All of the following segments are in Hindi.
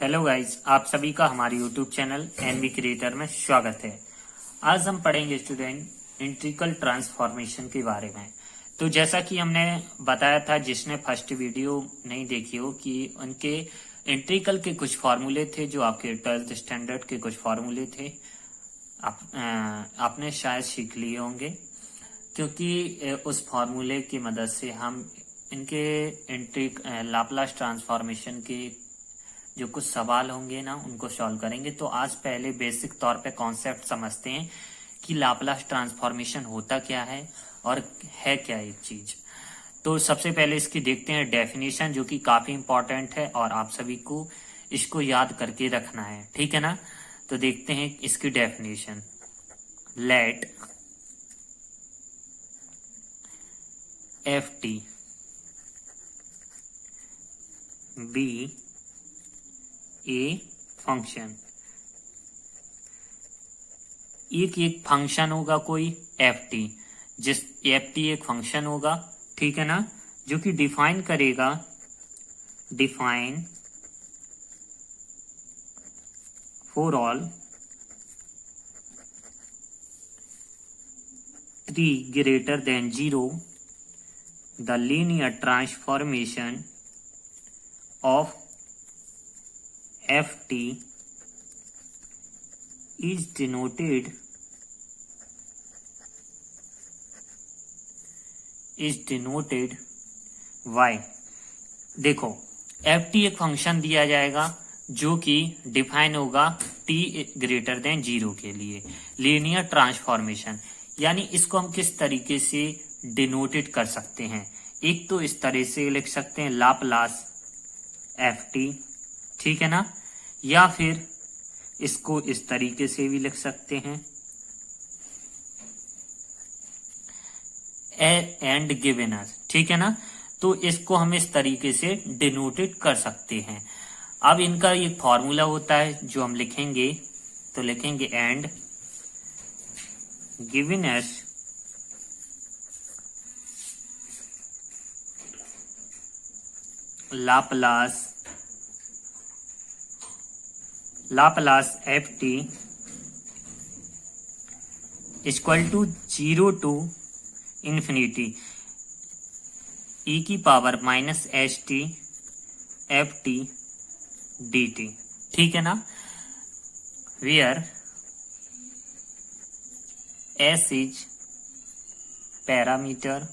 हेलो गाइस, आप सभी का हमारे यूट्यूब चैनल एनवी क्रिएटर में स्वागत है। आज हम पढ़ेंगे स्टूडेंट इंटीग्रल ट्रांसफॉर्मेशन के बारे में। तो जैसा कि हमने बताया था, जिसने फर्स्ट वीडियो नहीं देखी हो, कि उनके इंटीग्रल के कुछ फॉर्मूले थे जो आपके 12th स्टैंडर्ड के कुछ फॉर्मूले थे। आपने शायद सीख लिए होंगे, क्योंकि उस फॉर्मूले की मदद से हम इनके लाप्लास ट्रांसफॉर्मेशन के जो कुछ सवाल होंगे ना, उनको सॉल्व करेंगे। तो आज पहले बेसिक तौर पे कॉन्सेप्ट समझते हैं कि लाप्लास ट्रांसफॉर्मेशन होता क्या है और है क्या एक चीज। तो सबसे पहले इसकी देखते हैं डेफिनेशन, जो कि काफी इंपॉर्टेंट है और आप सभी को इसको याद करके रखना है, ठीक है ना। तो देखते हैं इसकी definition. Let f t be a function. एक फंक्शन होगा कोई एफ टी, जिस एफ टी एक फंक्शन होगा, ठीक है ना, जो कि डिफाइन करेगा, define for all t greater than 0 the linear transformation of ft is denoted by। देखो, ft एक फंक्शन दिया जाएगा जो कि डिफाइन होगा t ग्रेटर देन 0 के लिए, लीनियर ट्रांसफॉर्मेशन। यानी इसको हम किस तरीके से डिनोटेड कर सकते हैं? एक तो इस तरह से लिख सकते हैं, लाप्लास ft, ठीक है ना, या फिर इसको इस तरीके से भी लिख सकते हैं, एंड गिवन अस, ठीक है ना। तो इसको हम इस तरीके से डिनोटेड कर सकते हैं। अब इनका एक फॉर्मूला होता है जो हम लिखेंगे, तो लिखेंगे and given us Laplace f t equal to 0 to infinity e की power minus h t f t d t, ठीक है ना। Where s is parameter.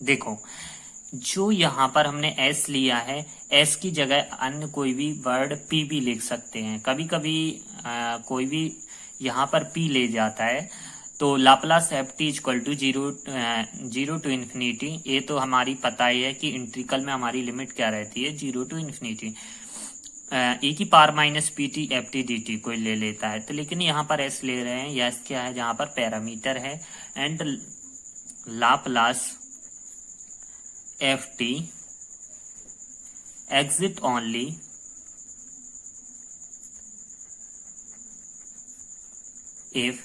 देखो, जो यहां पर हमने s लिया है, s की जगह अन्य कोई भी वर्ड p भी लिख सकते हैं। कभी कभी कोई भी यहां पर p ले जाता है। तो Laplace f t equal to 0 to infinity, ये तो हमारी पता ही है कि इंटीग्रल में हमारी लिमिट क्या रहती है, 0 टू इन्फिनिटी। e की power minus P T f t d T कोई ले लेता है, तो लेकिन यहाँ पर s ले रहे हैं। यह क्या है, जहां पर पैरामीटर है। And Laplace ft exit only if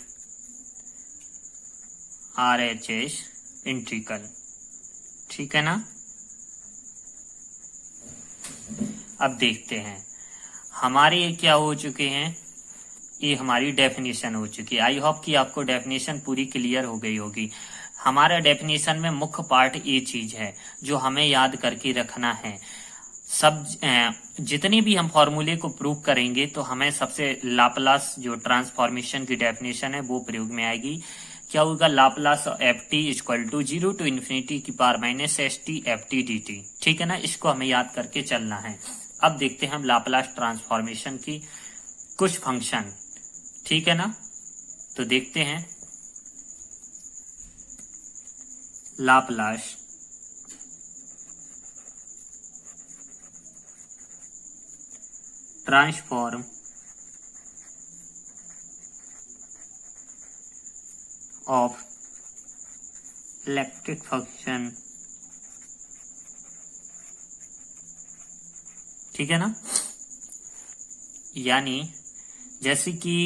RHS integral, ठीक है ना। अब देखते हैं हमारे ये क्या हो चुके हैं, ये हमारी डेफिनेशन हो चुकी है। आई होप कि आपको डेफिनेशन पूरी क्लियर हो गई होगी। हमारा डेफिनेशन में मुख्य पार्ट ये चीज है जो हमें याद करके रखना है। सब जितने भी हम फॉर्मूले को प्रूव करेंगे, तो हमें सबसे लाप्लास जो ट्रांसफॉर्मेशन की डेफिनेशन है वो प्रयोग में आएगी। क्या होगा, Laplace f t equal to 0 to infinity की power minus h t f t d t, ठीक है ना। इसको हमें याद करके चलना है। अब देखते हैं हम लाप्लास ट्रांसफॉर्मेशन की कुछ फंक्शन, ठीक है ना। तो देखते हैं Laplace transform of electric function, ठीक है ना। यानी जैसे कि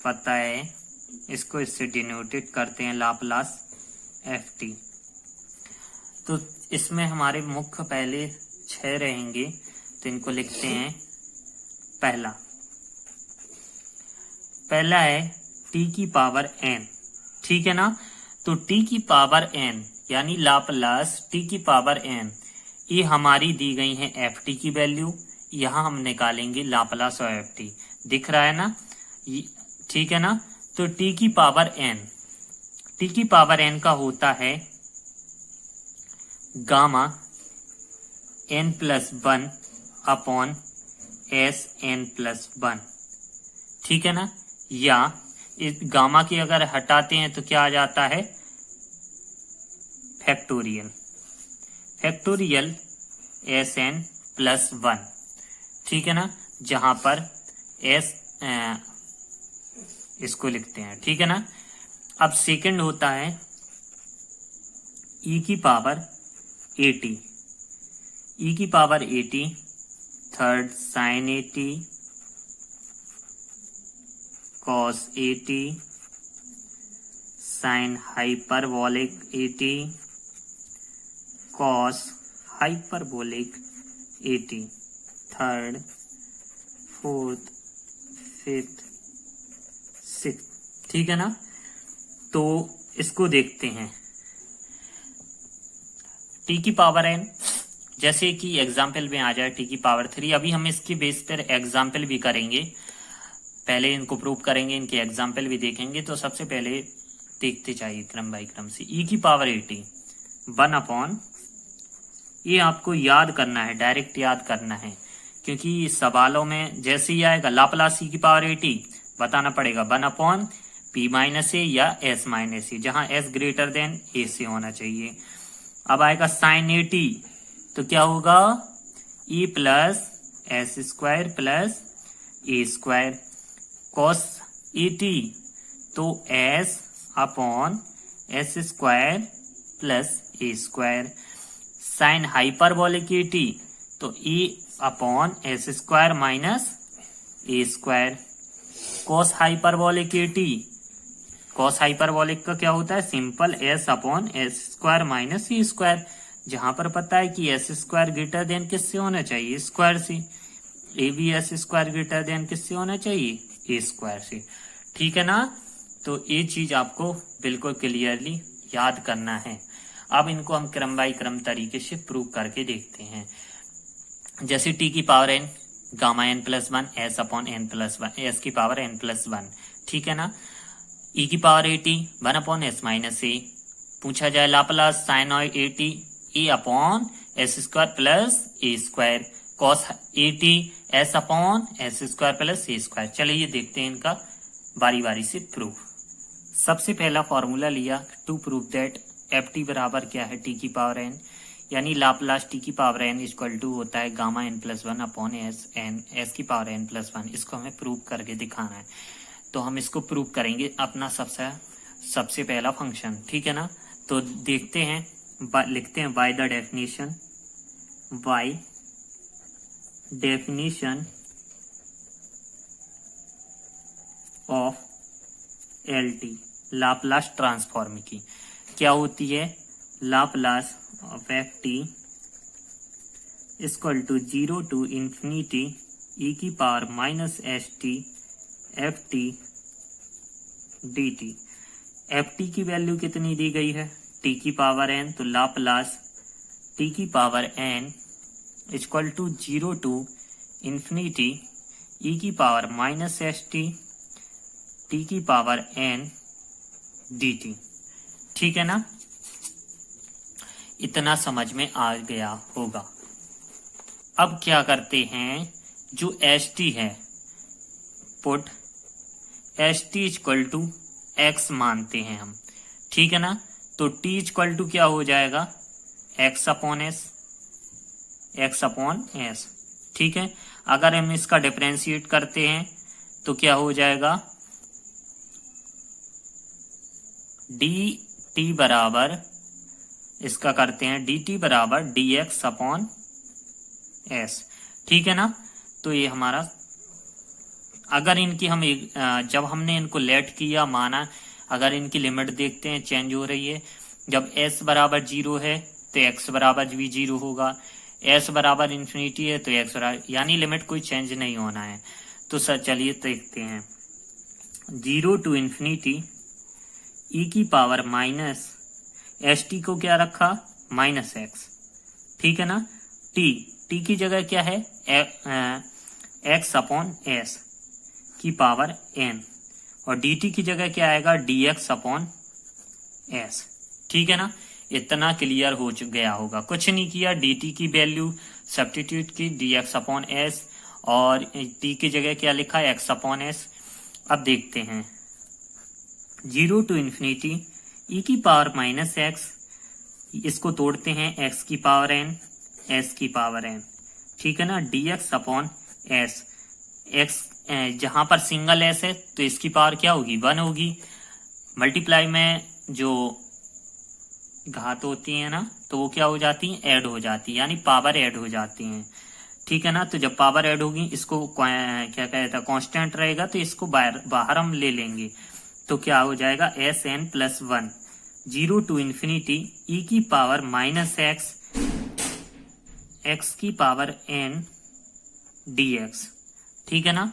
पता है, इसको इससे डिनोटेड करते हैं लाप्लास एफ टी। तो इसमें हमारे मुख्य पहले 6 रहेंगे, तो इनको लिखते हैं। पहला है t की पावर n, ठीक है ना। तो t की पावर n यानी लाप्लास t की पावर n, ये हमारी दी गई है ft की वैल्यू। यहां हम निकालेंगे लाप्लास और ft, दिख रहा है ना, ठीक है ना। तो t की पावर n का होता है gamma n+1 upon S n+1, ठीक है ना। या इस गामा की अगर हटाते हैं तो क्या आ जाता है, फैक्टोरियल Sn+1, ठीक है ना, जहां पर s इसको लिखते हैं, ठीक है ना। अब सेकंड होता है e की power 80, third sin 80 cos 80 sin hyperbolic 80 cos hyperbolic 80, third, fourth, fifth, sixth, ठीक है ना। तो इसको देखते हैं t की पावर n, जैसे कि एग्जाम्पल में आ जाए t की पावर 3। अभी हम इसके बेस पर एग्जाम्पल भी करेंगे, पहले इनको प्रूव करेंगे, इनके एग्जाम्पल भी देखेंगे। तो सबसे पहले देखते चाहिए क्रम बाई क्रम से। e की पावर 80 1 अपॉन, ये आपको याद करना है, डायरेक्ट याद करना है, क्योंकि सवालों में जैसे ही आएगा लाप्लास e की पावर 80 बताना पड़ेगा 1 अपॉन p माइनस ए या s माइनस ए, जहां s ग्रेटर देन a से होना चाहिए। अब आएगा साइन 80, तो क्या होगा e plus s square plus a square. Cos 80 तो s upon s square plus a square. Sine hyperbolic 80 तो e upon s square minus a square. Cos hyperbolic 80, cos hyperbolic का क्या होता है, simple s upon s square minus a square, जहां पर पता है कि एस स्क्वायर ग्रेटर देन किससे होना चाहिए, स्क्वायर से। A b s square greater than किससे होना चाहिए, ए स्क्वायर से, ठीक है ना। तो ये चीज आपको बिल्कुल क्लियरली याद करना है। अब इनको हम क्रम बाई क्रम तरीके से प्रूव करके देखते हैं। जैसे t की power n gamma n+1 s upon n+1, s की पावर n+1, ठीक है ना। e की power 80 1 upon s minus a, पूछा जाए Laplace sine 80 e upon s square plus a square, cos 80 s upon s square plus a square. चलिए देखते हैं इनका बारी बारी से प्रूफ। सबसे पहला फॉर्मूला लिया टू प्रूव दैट ft बराबर क्या है t की पावर n, यानी लाप्लास t की पावर n इक्वल टू होता है गामा n+1 अपॉन s की पावर n+1। इसको हमें प्रूव करके दिखाना है, तो हम इसको प्रूव करेंगे अपना सबसे पहला फंक्शन, ठीक है ना। तो देखते हैं, लिखते हैं by the definition of LT, Laplace transform की क्या होती है, Laplace of ft equal to 0 to infinity e की power minus st ft dt। ft की वैल्यू कितनी दी गई है, t की पावर n, तो लाप्लास t की power n equal to 0 to infinity e की पावर माइनस st t की पावर n dt, ठीक है ना। इतना समझ में आ गया होगा। अब क्या करते हैं, जो st है put st equal to x मानते हैं हम, ठीक है ना। तो t इक्वल टू क्या हो जाएगा, x अपॉन s, ठीक है। अगर हम इसका डिफरेंशिएट करते हैं तो क्या हो जाएगा, dt बराबर, इसका करते हैं dt बराबर dx अपॉन s, ठीक है ना। तो ये हमारा, अगर इनकी हम जब हमने इनको लेट किया माना, अगर इनकी लिमिट देखते हैं चेंज हो रही है। जब s बराबर 0 है तो x बराबर भी 0 होगा, s बराबर इन्फिनिटी है तो x बराबर, यानी लिमिट कोई चेंज नहीं होना है। तो सर चलिए देखते हैं, 0 टू इन्फिनिटी e की पावर माइनस st को क्या रखा, माइनस x, ठीक है ना। t की जगह क्या है, x अपॉन s की पावर n, और dt की जगह क्या आएगा, dx अपॉन s, ठीक है ना। इतना क्लियर हो गया होगा, कुछ नहीं किया, dt की वैल्यू सब्स्टिट्यूट की, dx अपॉन s, और t की जगह क्या लिखा, x अपॉन s। अब देखते हैं, 0 टू इन्फिनिटी e की पावर माइनस x, इसको तोड़ते हैं, x की पावर n, s की पावर n, ठीक है ना, dx अपॉन s, x जहां पर सिंगल s है तो इसकी पावर क्या होगी, 1 होगी, मल्टीप्लाई में जो घात होती है ना तो वो क्या हो जाती है, ऐड हो जाती है, यानी पावर ऐड हो जाती है, ठीक है ना। तो जब पावर ऐड होगी, इसको क्या कहता है, कांस्टेंट रहेगा, तो इसको बाहर हम ले लेंगे, तो क्या हो जाएगा, s n plus 1, 0 to infinity e की पावर माइनस एक्स, एक्स की पावर एन डी एक्स, ठीक है ना।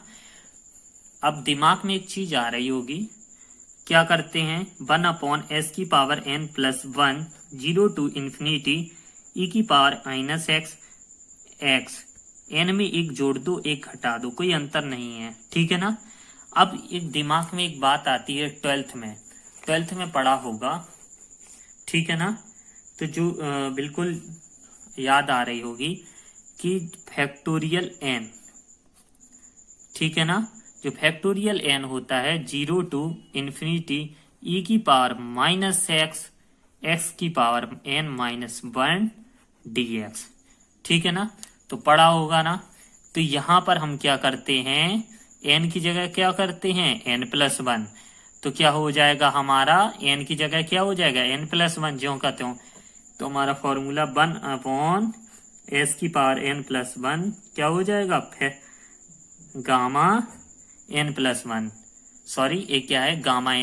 अब दिमाग में एक चीज आ रही होगी, क्या करते हैं, 1 अपॉन एस की power n plus 1, 0 to infinity e की power minus x, x n में एक जोड़ दो एक घटा दो, कोई अंतर नहीं है, ठीक है ना। अब एक दिमाग में एक बात आती है, ट्वेल्थ में पढ़ा होगा, ठीक है ना, तो जो बिल्कुल याद आ रही होगी कि फैक्टोरियल एन, ठीक है ना, जो फैक्टोरियल एन होता है 0 टू इन्फिनिटी ई की पावर माइनस एक्स, एक्स की power n minus 1 d x, ठीक है ना, तो पढ़ा होगा ना। तो यहां पर हम क्या करते हैं, एन की जगह क्या करते हैं, एन प्लस 1, तो क्या हो जाएगा हमारा, एन की जगह क्या हो जाएगा, एन प्लस 1 ज्यों का त्यों, तो हमारा फॉर्मूला 1 अपॉन एस की पावर एन प्लस 1 क्या हो जाएगा, गामा एन प्लस 1, सॉरी ये क्या है, गामा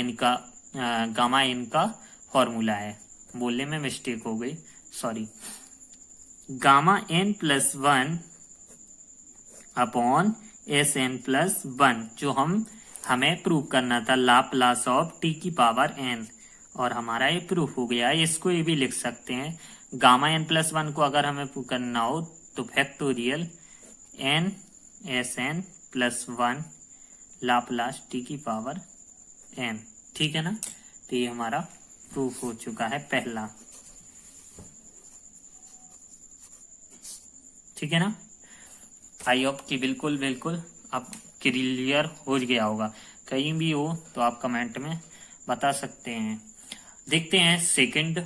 एन का फॉर्मूला है, बोलने में मिस्टेक हो गई, sorry, gamma n plus 1 upon s n plus 1, जो हमें प्रूव करना था, लाप्लास ऑफ टी की पावर एन, और हमारा ये प्रूफ हो गया। इसको ये भी लिख सकते हैं, गामा एन प्लस 1 को अगर हमें प्रूव करना हो तो factorial n s n plus 1 Laplace t की पावर एन, ठीक है ना। तो ये हमारा प्रूफ हो चुका है पहला, ठीक है ना। आई होप कि बिल्कुल अब क्लियर हो गया होगा, कहीं भी हो तो आप कमेंट में बता सकते हैं। देखते हैं सेकंड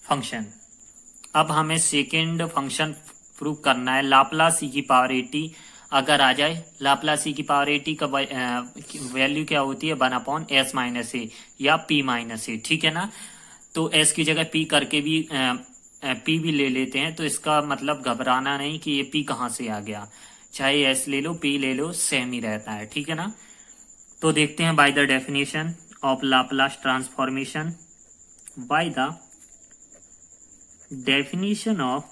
फंक्शन। अब हमें सेकंड फंक्शन प्रूव करना है, लाप्लास ई की पावर 80 अगर आ जाए, लाप्लास ई की पावर 80 का वैल्यू क्या होती है, 1 अपॉन एस माइनस ए या पी माइनस ए, ठीक है ना। तो एस की जगह पी करके भी पी भी ले लेते हैं, तो इसका मतलब घबराना नहीं कि ये पी कहाँ से आ गया, चाहे एस ले लो पी ले लो सेम ही रहता है, ठीक है ना। तो देखते हैं, by the definition of Laplace transformation, by the definition of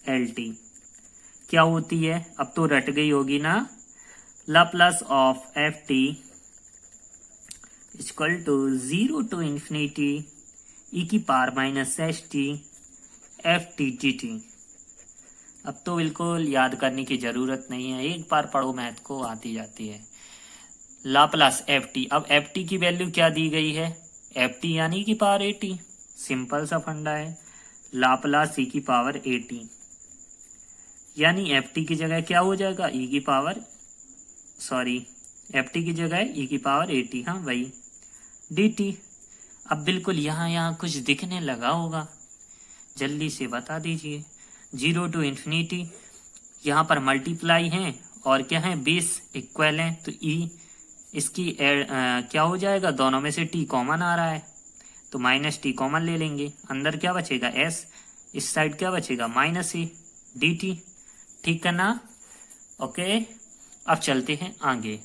LT क्या होती है, अब तो रट गई होगी ना, Laplace of f t equal to 0 to infinity e की power minus s t f t t t. अब तो बिल्कुल याद करने की जरूरत नहीं है, एक बार पढ़ो मैथ को आती जाती है। लाप्लास एफ टी, अब एफ टी की वैल्यू क्या दी गई है, एफ टी यानी कि पावर 80, सिंपल सा फंडा है, लाप्लास ई की पावर 80 यानी एफ टी की जगह क्या हो जाएगा, ई की पावर, सॉरी एफ टी की जगह ई की पावर 80, हाँ वही डी टी। अब बिल्कुल यहाँ कुछ दिखने लगा होगा, जल्दी से बता दीजिए। 0 टू इन्फिनिटी, यहाँ पर मल्टीप्लाई है और क्या है, बेस इक्वल है, तो ई इसकी क्या हो जाएगा, दोनों में से टी कॉमन आ रहा है तो माइनस टी कॉमन ले लेंगे, अंदर क्या बचेगा एस, इस साइड क्या बचेगा माइनस ए डी टी, ठीक है ना। ओके, अब चलते हैं आगे।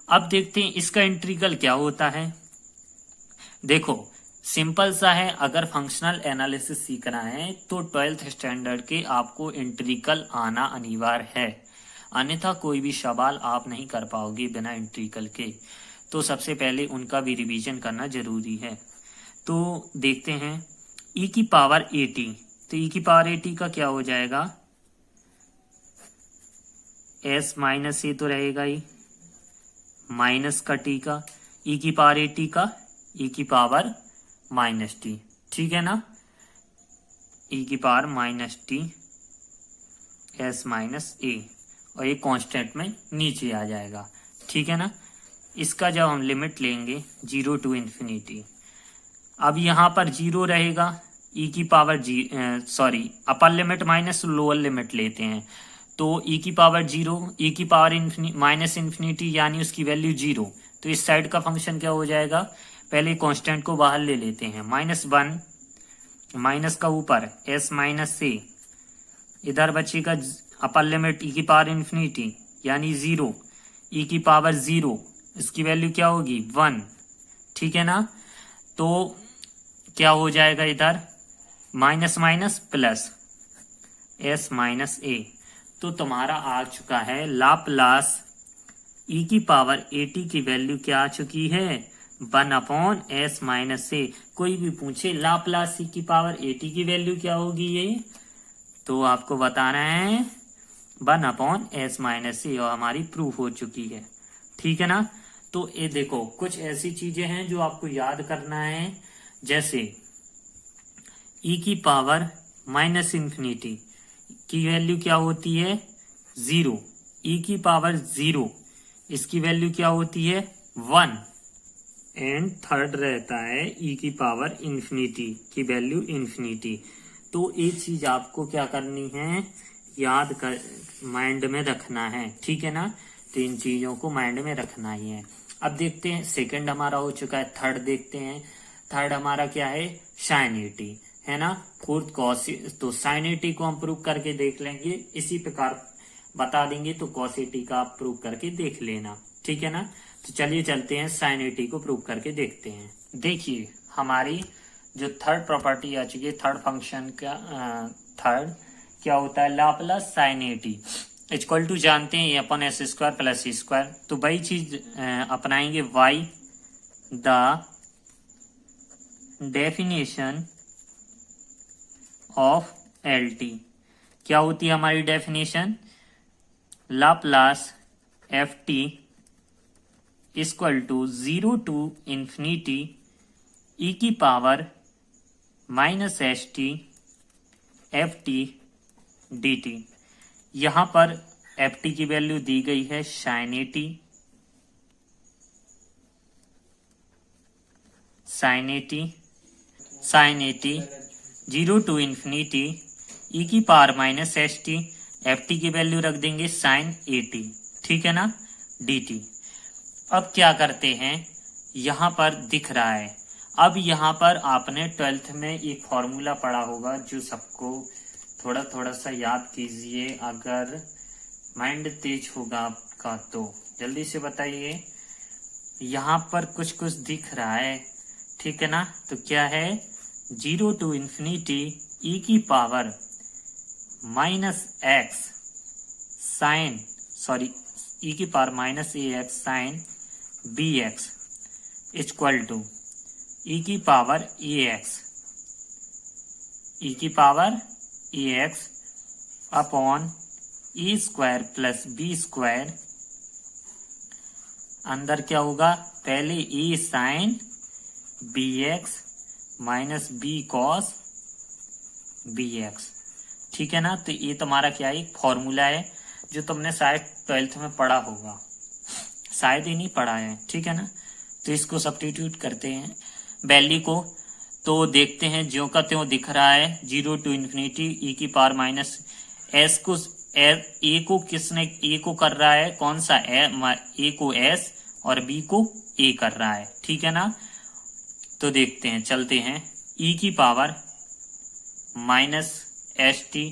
अब देखते हैं इसका इंटीग्रल क्या होता है। देखो सिंपल सा है। अगर फंक्शनल एनालिसिस सीखना है तो 12th स्टैंडर्ड के आपको इंट्रिकल आना अनिवार्य है, अन्यथा कोई भी सवाल आप नहीं कर पाओगे बिना इंट्रिकल के। तो सबसे पहले उनका भी रिवीजन करना जरूरी है। तो देखते हैं e की पावर 80, तो e की पावर 80 का क्या हो जाएगा, s माइनस ए तो रहेगा ही, माइनस का t का, e की पावर 80 का e की पावर माइनस टी, ठीक है ना, e की power minus t s minus a, और ये कांस्टेंट में नीचे आ जाएगा, ठीक है ना। इसका जब हम लिमिट लेंगे 0 टू इन्फिनिटी, अब यहाँ पर 0 रहेगा, e की power sorry upper limit minus lower limit लेते हैं, तो e की पावर 0, e की पावर माइनस इन्फिनिटी यानी उसकी वैल्यू 0, तो इस साइड का फंक्शन क्या हो जाएगा, पहले कांस्टेंट को बाहर ले लेते हैं, -1 माइनस का ऊपर s माइनस ए, इधर बचेगा अपर लिमिट e की पावर इन्फिनिटी यानी 0, e की पावर 0, इसकी वैल्यू क्या होगी 1, ठीक है ना। तो क्या हो जाएगा इधर minus minus plus s minus a, तो तुम्हारा आ चुका है लाप्लास e की पावर 80 की वैल्यू क्या आ चुकी है 1/s माइनस ए। कोई भी पूछे लाप्लास e की पावर 80 की वैल्यू क्या होगी ये, तो आपको बताना है 1/s माइनस ए, और हमारी प्रूफ हो चुकी है, ठीक है ना। तो ये देखो कुछ ऐसी चीजें हैं जो आपको याद करना है, जैसे e की पावर माइनस इन्फिनिटी की वैल्यू क्या होती है 0, e की पावर 0 इसकी वैल्यू क्या होती है 1, एंड थर्ड रहता है e की पावर इन्फिनिटी की वैल्यू इन्फिनिटी। तो एक चीज आपको क्या करनी है, याद कर माइंड में रखना है, ठीक है ना। तो इन चीजों को माइंड में रखना ही है। अब देखते हैं सेकंड हमारा हो चुका है, थर्ड देखते हैं। थर्ड हमारा क्या है साइन 80, है ना। फोर्थ कॉस, तो साइन 80 को हम प्रूव करके देख लेंगे, इसी प्रकार बता देंगे, तो कॉस 80 का आप प्रूव करके देख लेना, ठीक है ना। तो चलिए चलते हैं साइन 80 को प्रूव करके देखते हैं। देखिए हमारी जो थर्ड प्रॉपर्टी आ चुकी है, थर्ड फंक्शन का थर्ड क्या होता है लाप्लास साइन 80 इक्वल टू जानते हैं अपन s square plus c square, तो वही चीज अपनाएंगे by the definition of L T. क्या होती है हमारी definition, Laplace f t equal to 0 to infinity e की power minus s t f t d t. यहां पर एफ टी की वैल्यू दी गई है sine 80, sine 80 0 to infinity e की power minus s t, f t की वैल्यू रख देंगे साइन 80, ठीक है ना, डी टी। अब क्या करते हैं, यहां पर दिख रहा है, अब यहां पर आपने 12th में एक फॉर्मूला पढ़ा होगा जो सबको थोड़ा थोड़ा सा याद कीजिए, अगर माइंड तेज होगा आपका तो जल्दी से बताइए। यहां पर कुछ कुछ दिख रहा है, ठीक है ना, तो क्या है 0 टू इंफिनिटी ई की power minus x sine, sorry e की power minus a x sine b x equal to e की पावर ए एक्स, ई की power a x upon a square plus b square. अंदर क्या होगा, पहले a sine b x minus b cos b x, ठीक है ना। तो ये तुम्हारा क्या है, एक फॉर्मूला है जो तुमने शायद 12th में पढ़ा होगा, शायद ही नहीं पढ़ा है, ठीक है ना। तो इसको सब्स्टिट्यूट करते हैं वैल्यू को, तो देखते हैं ज्यों का त्यों दिख रहा है 0 टू इंफिनिटी ई की पावर माइनस एस को ए को किसने ए को कर रहा है, कौन सा ए को एस और बी को ए कर रहा है, ठीक है ना। तो देखते हैं, चलते हैं, ई की power minus s t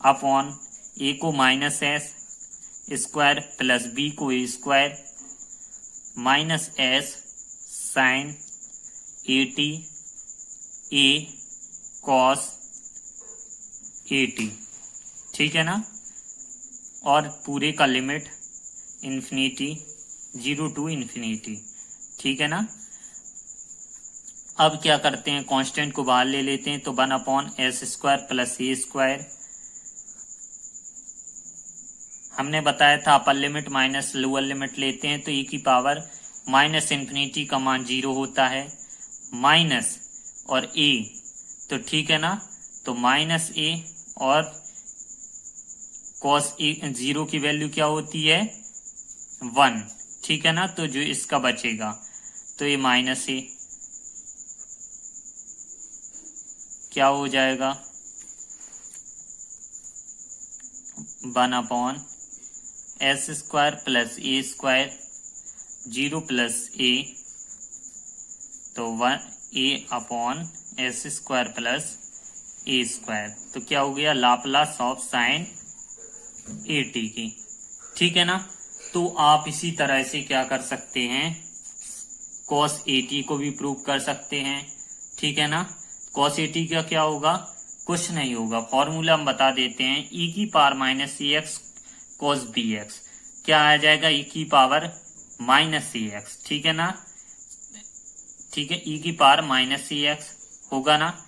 upon a को minus s square plus b को a square minus s sine 80 a cos a t, ठीक है ना, और पूरे का लिमिट इन्फिनिटी 0 to इन्फिनिटी, ठीक है ना। अब क्या करते हैं, कांस्टेंट को बाहर ले लेते हैं, तो 1/s² प्लस a²। हमने बताया था upper limit minus lower limit लेते हैं तो e की पावर माइनस इन्फिनिटी का मान 0 होता है, माइनस और a, तो ठीक है ना, तो माइनस a और कॉस ए 0 की वैल्यू क्या होती है 1, ठीक है ना। तो जो इसका बचेगा तो ये माइनस a क्या हो जाएगा 1/s² plus a², 0 plus a, तो 1a/s² प्लस a², तो क्या हो गया Laplace of sine A T की, ठीक है ना। तो आप इसी तरह से क्या कर सकते हैं, कॉस ए टी को भी प्रूव कर सकते हैं, ठीक है ना। कॉस ए टी का क्या होगा, कुछ नहीं होगा, फॉर्मूला हम बता देते हैं, e की पावर माइनस सी एक्स कॉस बी एक्स, क्या आ जाएगा e की पावर माइनस सी एक्स, ठीक है ना, ठीक है, e की पावर माइनस सी एक्स होगा ना,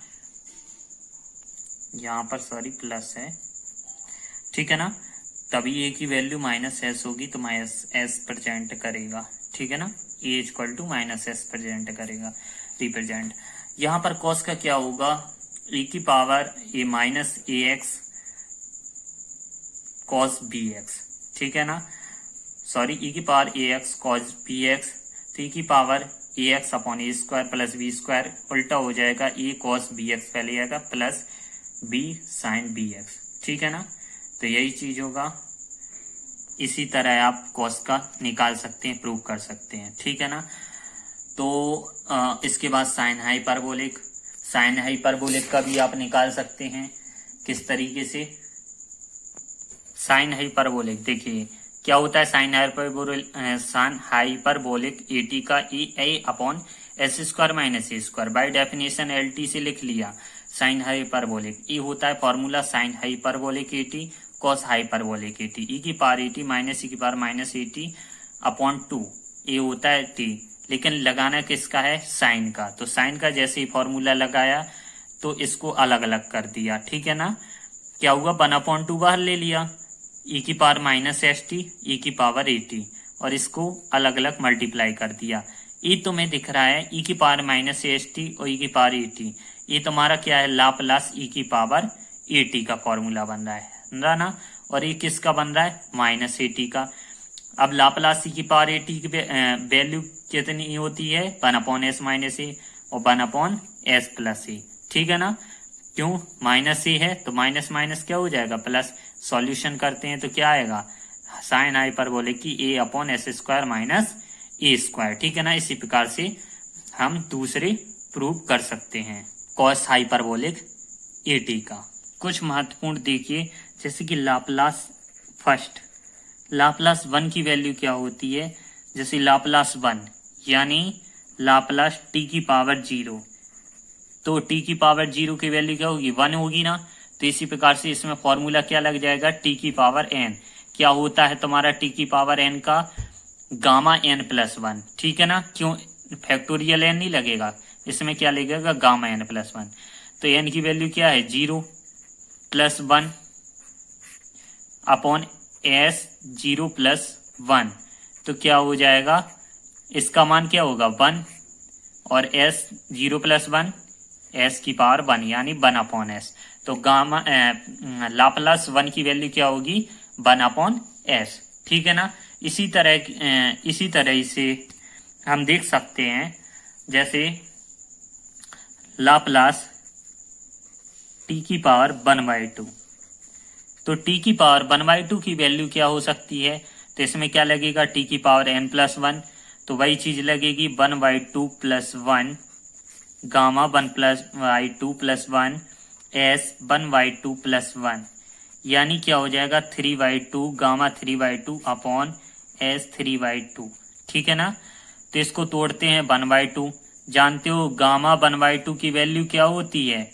यहाँ पर सॉरी प्लस है, ठीक है ना, तभी ए की वैल्यू माइनस एस होगी तो माइनस एस प्रेजेंट करेगा, ठीक है ना, a equal to minus s present करेगा, रिप्रेजेंट। यहाँ पर कॉस का क्या होगा, e की power a minus a x cos b x, ठीक है ना, सॉरी e की power a x cos b x, तो e की power a x upon a² plus b² उल्टा हो जाएगा, ए कॉस बी एक्स पहले आएगा plus b sine b x, ठीक है ना, तो यही चीज होगा। इसी तरह आप कॉस का निकाल सकते हैं, प्रूव कर सकते हैं, ठीक है ना। तो इसके बाद साइन हाइपरबोलिक, साइन हाइपरबोलिक का भी आप निकाल सकते हैं, किस तरीके से, साइन हाइपरबोलिक देखिए क्या होता है, साइन हाइपरबोलिक ए टी का a/s² minus a², by definition L T से लिख लिया, साइन हाइपरबोलिक ए होता है formula sine hyperbolic A T cos hyperbolic A T, e की power A T minus e की power minus A T upon 2, ए होता है टी, लेकिन लगाना किसका है साइन का, तो साइन का जैसे ही फॉर्मूला लगाया तो इसको अलग अलग कर दिया, ठीक है ना, क्या हुआ 1/2 बाहर ले लिया, e की power minus s T, e की पावर ए टी, और इसको अलग अलग मल्टीप्लाई कर दिया। e तुम्हें दिख रहा है e की पावर माइनस एस टी और e की पावर ए टी, ये तुम्हारा क्या है लाप्लास e की पावर ए टी का फॉर्मूला बन रहा है ना, और ये किसका बन रहा है माइनस ए टी का। अब लाप्लास e की पावर ए टी की वैल्यू कितनी होती है 1/s माइनस ए और 1/s प्लस ए, ठीक है ना, क्यों माइनस ए है तो माइनस माइनस क्या हो जाएगा प्लस, सॉल्यूशन करते हैं तो क्या आएगा साइन हाइपरबोलिक की a/s² माइनस a², ठीक है ना। इसी प्रकार से हम दूसरे प्रूव कर सकते हैं कॉस हाइपरबोलिक ए टी का। कुछ महत्वपूर्ण देखिए, जैसे कि लाप्लास फर्स्ट, लाप्लास 1 की वैल्यू क्या होती है, जैसे लाप्लास 1 यानी लाप्लास t की पावर 0, तो t की पावर 0 की वैल्यू क्या होगी 1 होगी ना, तो इसी प्रकार से इसमें फॉर्मूला क्या लग जाएगा t की पावर n, क्या होता है तुम्हारा t की पावर n का गामा n प्लस 1, ठीक है ना, क्यों फैक्टोरियल n नहीं लगेगा, इसमें क्या लगेगा गामा n प्लस 1, तो n की वैल्यू क्या है 0 प्लस 1 अपॉन s 0 प्लस 1, तो क्या हो जाएगा इसका मान क्या होगा 1 और s 0 प्लस 1 s की पावर 1 यानी 1/s, तो गामा लाप्लास 1 की वैल्यू क्या होगी 1/s, ठीक है ना। इसी तरह से हम देख सकते हैं, जैसे लाप्लास t की पावर 1/2, तो t की पावर 1/2 की वैल्यू क्या हो सकती है, तो इसमें क्या लगेगा t की पावर n प्लस 1, तो वही चीज लगेगी 1/2 plus 1 gamma 1/2 plus 1 s 1/2 plus 1, यानी क्या हो जाएगा 3/2 गामा 3/2 अपॉन s 3/2, ठीक है ना। तो इसको तोड़ते हैं 1/2, जानते हो गामा 1/2 की वैल्यू क्या होती है?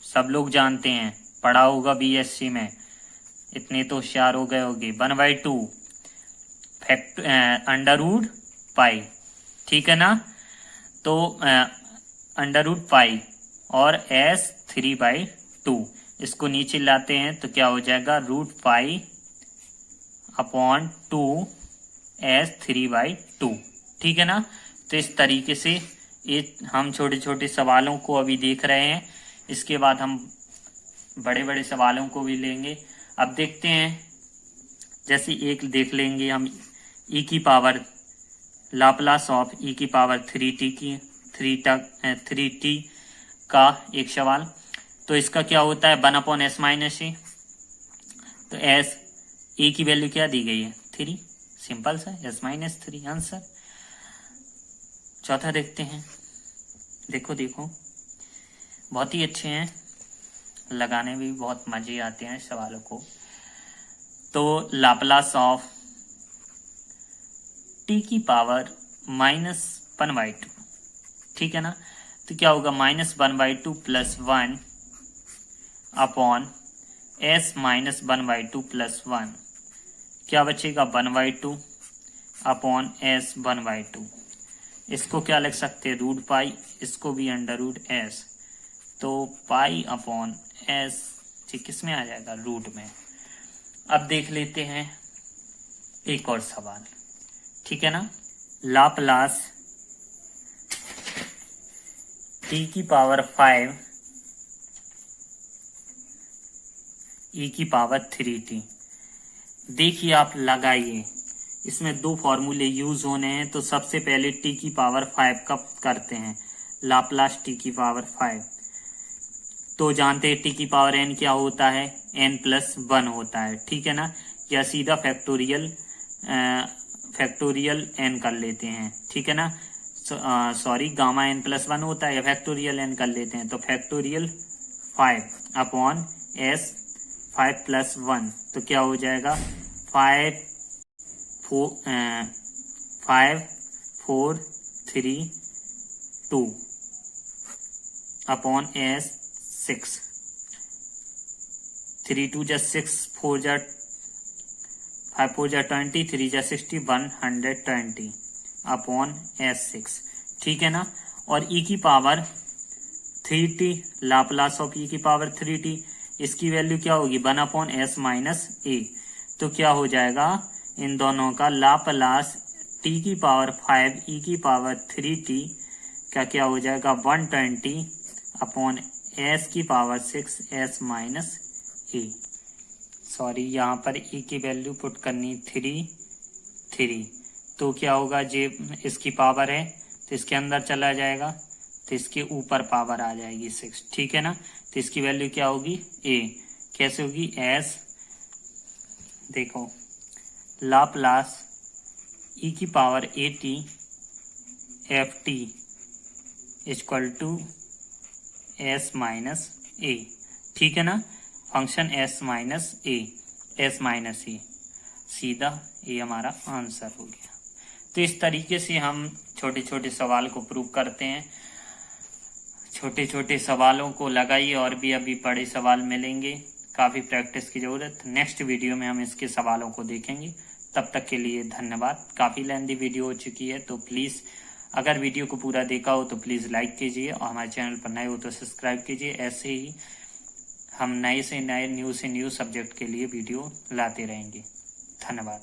सब लोग जानते हैं, पढ़ा होगा बीएससी में, इतने तो होशियार हो गए होगे। 1/2 फैक्ट √π, ठीक है ना। तो √π और s 3/2, इसको नीचे लाते हैं तो क्या हो जाएगा √π/2 s 3/2, ठीक है ना। तो इस तरीके से हम छोटे छोटे सवालों को अभी देख रहे हैं, इसके बाद हम बड़े बड़े सवालों को भी लेंगे। अब देखते हैं, जैसे एक देख लेंगे हम e की पावर लाप्लास ऑफ e की पावर 3t का एक सवाल। तो इसका क्या होता है 1/s-a। तो s a की वैल्यू क्या दी गई है 3, सिंपल सा s-3 आंसर। चौथा देखते हैं, देखो बहुत ही अच्छे हैं, लगाने में भी बहुत मजे आते हैं सवालों को। तो लाप्लास ऑफ t की पावर -1/2, ठीक है ना। तो क्या होगा -1/2 + 1 अपॉन s -1/2 + 1, क्या बचेगा 1/2 अपॉन s 1/2। इसको क्या लिख सकते हैं √π, इसको भी √s, तो π/s किस में आ जाएगा रूट में। अब देख लेते हैं एक और सवाल, ठीक है ना। लाप्लास t की पावर 5 e की पावर 3t। देखिए आप लगाइए, इसमें दो फॉर्मूले यूज होने हैं। तो सबसे पहले t की पावर 5 का करते हैं, लाप्लास t की पावर 5। तो जानते हैं t की पावर n क्या होता है, n+1 होता है, ठीक है ना। या सीधा फैक्टोरियल n कर लेते हैं, ठीक है ना। सॉरी गामा n+1 होता है, या फैक्टोरियल n कर लेते हैं। तो फैक्टोरियल 5/s 5+1, तो क्या हो जाएगा 5 4 3 2 अपॉन s 6, 3 2 जा 6, 4 जा 5 4 जा 20, 3 जा 60, 120 अपॉन s 6, ठीक है ना। और e की power 3t, Laplace of e की पावर 3t, इसकी वैल्यू क्या होगी 1/s-a। तो क्या हो जाएगा इन दोनों का लाप्लास t की पावर 5 e की पावर 3t का क्या हो जाएगा 120 अपॉन s की पावर 6 s-a। सॉरी यहाँ पर e की वैल्यू पुट करनी 3, तो क्या होगा जे इसकी पावर है तो इसके अंदर चला जाएगा, तो इसके ऊपर पावर आ जाएगी 6, ठीक है ना। तो इसकी वैल्यू क्या होगी a, कैसे होगी s, देखो लाप्लास e की power 80 ft equal to s-a, ठीक है ना। फंक्शन s-a, सीधा ये हमारा आंसर हो गया। तो इस तरीके से हम छोटे छोटे सवाल को प्रूव करते हैं। छोटे छोटे सवालों को लगाइए, और भी अभी बड़े सवाल मिलेंगे, काफ़ी प्रैक्टिस की ज़रूरत। नेक्स्ट वीडियो में हम इसके सवालों को देखेंगे। तब तक के लिए धन्यवाद। काफ़ी लेंथी वीडियो हो चुकी है, तो प्लीज़ अगर वीडियो को पूरा देखा हो तो प्लीज़ लाइक कीजिए, और हमारे चैनल पर नए हो तो सब्सक्राइब कीजिए। ऐसे ही हम नए से नए न्यू सब्जेक्ट के लिए वीडियो लाते रहेंगे। धन्यवाद।